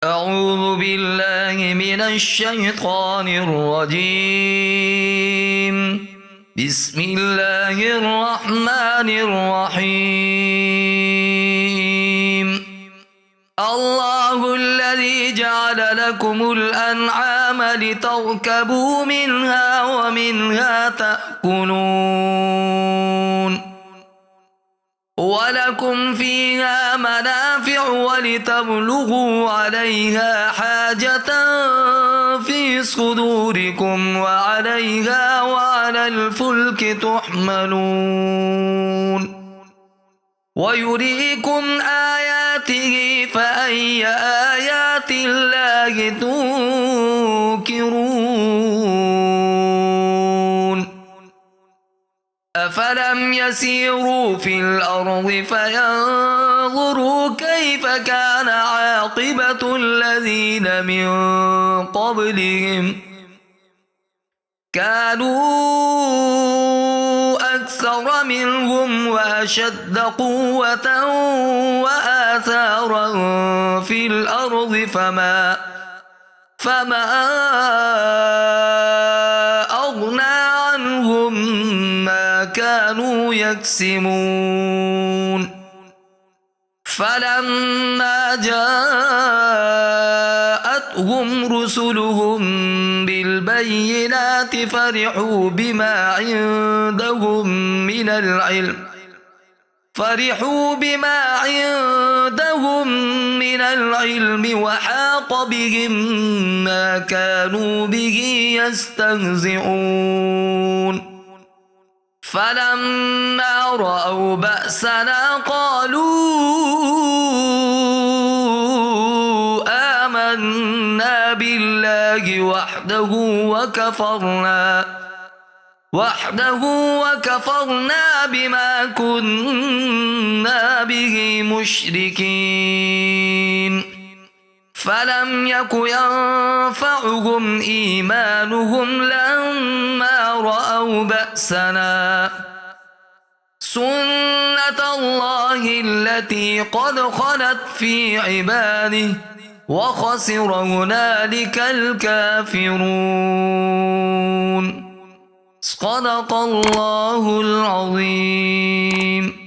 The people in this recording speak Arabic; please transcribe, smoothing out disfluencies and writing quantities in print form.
أعوذ بالله من الشيطان الرجيم. بسم الله الرحمن الرحيم. الله الذي جعل لكم الأنعام لتركبوا منها ومنها تأكلون ولكم فيها منافع ولتبلغوا عليها حاجة في صدوركم وعليها وعلى الفلك تحملون ويريكم آياته فأي آيات الله تنكرون أفلم يسيروا في الأرض فينظروا كيف كان عاقبة الذين من قبلهم كانوا أكثر منهم وأشد قوة وآثارا في الأرض فما أغنى عنهم ما كانوا يكسبون فلما جاءتهم رسلهم بالبينات فرحوا بما عندهم من العلم وحاق بهم ما كانوا به يستهزئون فلما رأوا بأسنا قالوا آمنا بالله وحده وكفرنا بما كنا به مشركين فلم يك ينفعهم إيمانهم لما رأوا بأسنا سنة الله التي قد خلت في عباده وخسر هنالك الكافرون. صدق الله العظيم.